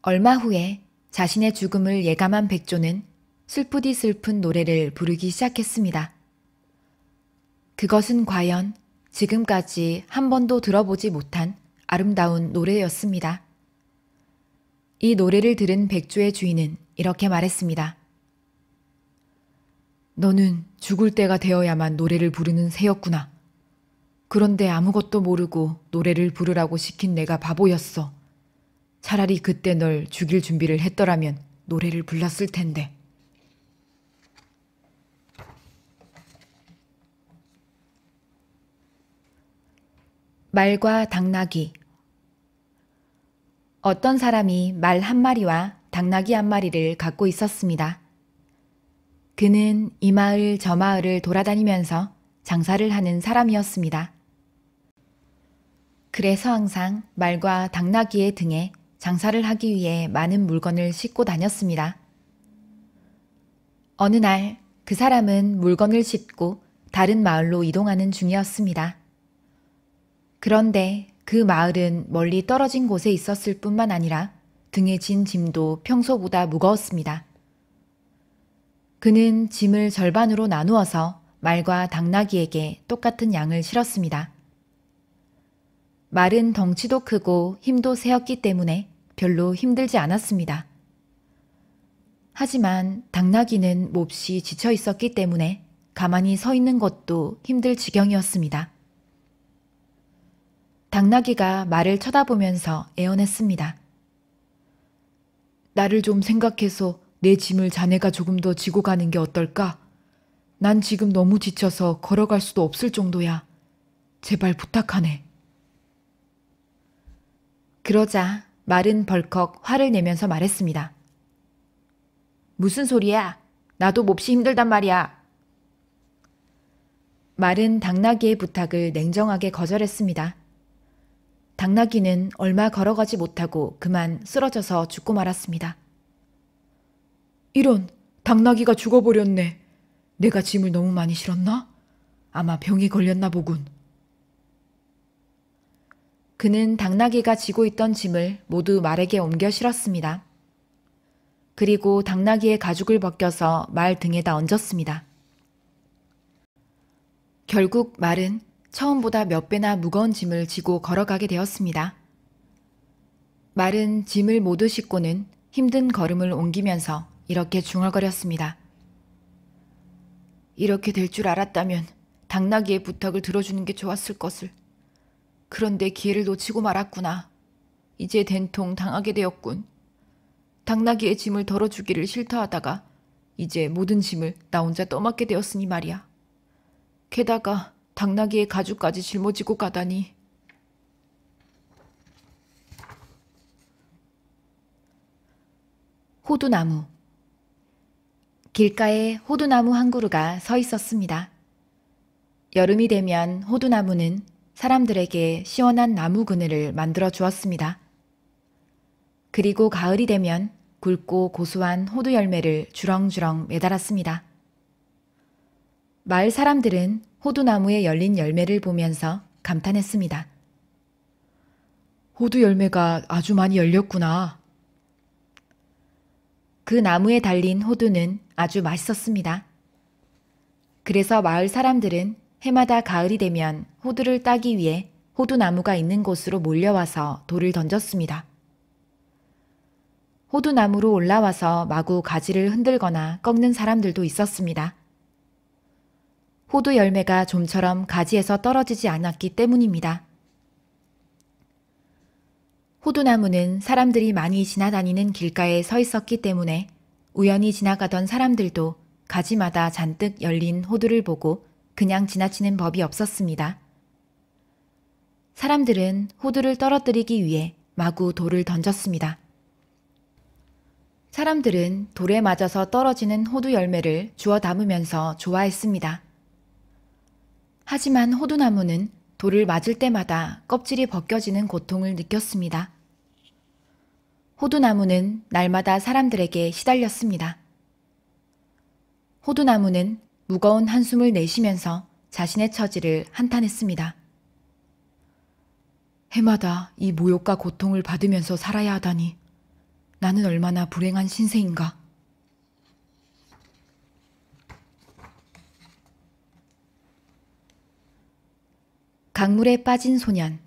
얼마 후에 자신의 죽음을 예감한 백조는 슬프디 슬픈 노래를 부르기 시작했습니다. 그것은 과연 지금까지 한 번도 들어보지 못한 아름다운 노래였습니다. 이 노래를 들은 백조의 주인은 이렇게 말했습니다. 너는 죽을 때가 되어야만 노래를 부르는 새였구나. 그런데 아무것도 모르고 노래를 부르라고 시킨 내가 바보였어. 차라리 그때 널 죽일 준비를 했더라면 노래를 불렀을 텐데. 말과 당나귀. 어떤 사람이 말 한 마리와 당나귀 한 마리를 갖고 있었습니다. 그는 이 마을 저 마을을 돌아다니면서 장사를 하는 사람이었습니다. 그래서 항상 말과 당나귀의 등에 장사를 하기 위해 많은 물건을 싣고 다녔습니다. 어느 날 그 사람은 물건을 싣고 다른 마을로 이동하는 중이었습니다. 그런데 그 마을은 멀리 떨어진 곳에 있었을 뿐만 아니라 등에 진 짐도 평소보다 무거웠습니다. 그는 짐을 절반으로 나누어서 말과 당나귀에게 똑같은 양을 실었습니다. 말은 덩치도 크고 힘도 세었기 때문에 별로 힘들지 않았습니다. 하지만 당나귀는 몹시 지쳐 있었기 때문에 가만히 서 있는 것도 힘들 지경이었습니다. 당나귀가 말을 쳐다보면서 애원했습니다. 나를 좀 생각해서 내 짐을 자네가 조금 더 지고 가는 게 어떨까? 난 지금 너무 지쳐서 걸어갈 수도 없을 정도야. 제발 부탁하네. 그러자 말은 벌컥 화를 내면서 말했습니다. 무슨 소리야? 나도 몹시 힘들단 말이야. 말은 당나귀의 부탁을 냉정하게 거절했습니다. 당나귀는 얼마 걸어가지 못하고 그만 쓰러져서 죽고 말았습니다. 이런, 당나귀가 죽어버렸네. 내가 짐을 너무 많이 실었나? 아마 병이 걸렸나 보군. 그는 당나귀가 지고 있던 짐을 모두 말에게 옮겨 실었습니다. 그리고 당나귀의 가죽을 벗겨서 말 등에다 얹었습니다. 결국 말은 처음보다 몇 배나 무거운 짐을 지고 걸어가게 되었습니다. 말은 짐을 모두 싣고는 힘든 걸음을 옮기면서 이렇게 중얼거렸습니다. 이렇게 될 줄 알았다면 당나귀의 부탁을 들어주는 게 좋았을 것을. 그런데 기회를 놓치고 말았구나. 이제 된통 당하게 되었군. 당나귀의 짐을 덜어주기를 싫다 하다가 이제 모든 짐을 나 혼자 떠맡게 되었으니 말이야. 게다가 당나귀의 가죽까지 짊어지고 가다니. 호두나무. 길가에 호두나무 한 그루가 서 있었습니다. 여름이 되면 호두나무는 사람들에게 시원한 나무 그늘을 만들어 주었습니다. 그리고 가을이 되면 굵고 고소한 호두 열매를 주렁주렁 매달았습니다. 마을 사람들은 호두나무에 열린 열매를 보면서 감탄했습니다. 호두 열매가 아주 많이 열렸구나. 그 나무에 달린 호두는 아주 맛있었습니다. 그래서 마을 사람들은 해마다 가을이 되면 호두를 따기 위해 호두나무가 있는 곳으로 몰려와서 돌을 던졌습니다. 호두나무로 올라와서 마구 가지를 흔들거나 꺾는 사람들도 있었습니다. 호두 열매가 좀처럼 가지에서 떨어지지 않았기 때문입니다. 호두나무는 사람들이 많이 지나다니는 길가에 서 있었기 때문에 우연히 지나가던 사람들도 가지마다 잔뜩 열린 호두를 보고 그냥 지나치는 법이 없었습니다. 사람들은 호두를 떨어뜨리기 위해 마구 돌을 던졌습니다. 사람들은 돌에 맞아서 떨어지는 호두 열매를 주워 담으면서 좋아했습니다. 하지만 호두나무는 돌을 맞을 때마다 껍질이 벗겨지는 고통을 느꼈습니다. 호두나무는 날마다 사람들에게 시달렸습니다. 호두나무는 무거운 한숨을 내쉬면서 자신의 처지를 한탄했습니다. 해마다 이 모욕과 고통을 받으면서 살아야 하다니 나는 얼마나 불행한 신세인가. 강물에 빠진 소년.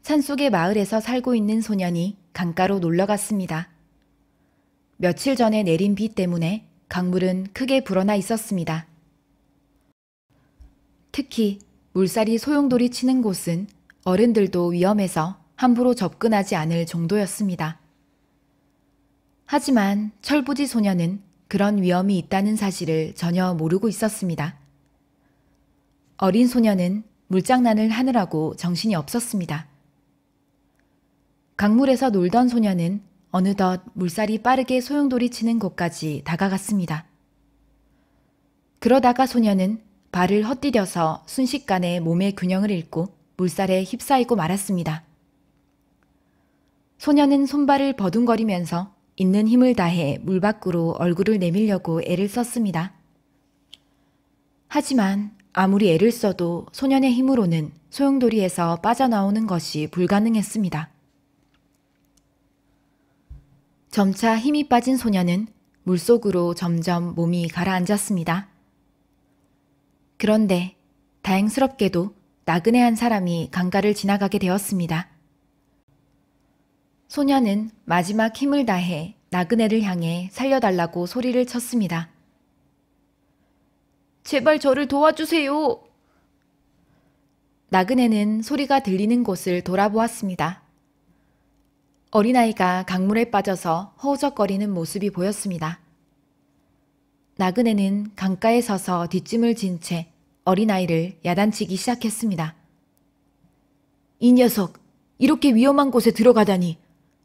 산속의 마을에서 살고 있는 소년이 강가로 놀러 갔습니다. 며칠 전에 내린 비 때문에 강물은 크게 불어나 있었습니다. 특히 물살이 소용돌이 치는 곳은 어른들도 위험해서 함부로 접근하지 않을 정도였습니다. 하지만 철부지 소년은 그런 위험이 있다는 사실을 전혀 모르고 있었습니다. 어린 소년은 물장난을 하느라고 정신이 없었습니다. 강물에서 놀던 소년은 어느덧 물살이 빠르게 소용돌이 치는 곳까지 다가갔습니다. 그러다가 소년은 발을 헛디뎌서 순식간에 몸의 균형을 잃고 물살에 휩싸이고 말았습니다. 소년은 손발을 버둥거리면서 있는 힘을 다해 물 밖으로 얼굴을 내밀려고 애를 썼습니다. 하지만 아무리 애를 써도 소년의 힘으로는 소용돌이에서 빠져나오는 것이 불가능했습니다. 점차 힘이 빠진 소년은 물속으로 점점 몸이 가라앉았습니다. 그런데 다행스럽게도 나그네 한 사람이 강가를 지나가게 되었습니다. 소년은 마지막 힘을 다해 나그네를 향해 살려달라고 소리를 쳤습니다. 제발 저를 도와주세요. 나그네는 소리가 들리는 곳을 돌아보았습니다. 어린아이가 강물에 빠져서 허우적거리는 모습이 보였습니다. 나그네는 강가에 서서 뒷짐을 진 채 어린아이를 야단치기 시작했습니다. 이 녀석, 이렇게 위험한 곳에 들어가다니.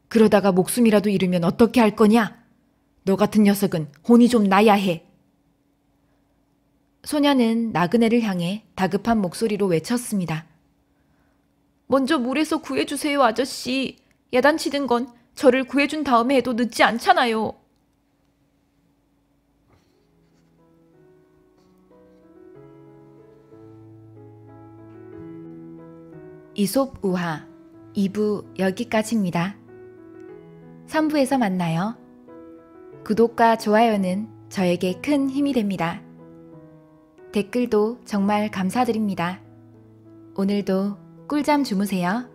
그러다가 목숨이라도 잃으면 어떻게 할 거냐? 너 같은 녀석은 혼이 좀 나야 해. 소년은 나그네를 향해 다급한 목소리로 외쳤습니다. 먼저 물에서 구해주세요, 아저씨. 야단치는 건 저를 구해준 다음에 해도 늦지 않잖아요. 이솝 우화 2부 여기까지입니다. 3부에서 만나요. 구독과 좋아요는 저에게 큰 힘이 됩니다. 댓글도 정말 감사드립니다. 오늘도 꿀잠 주무세요.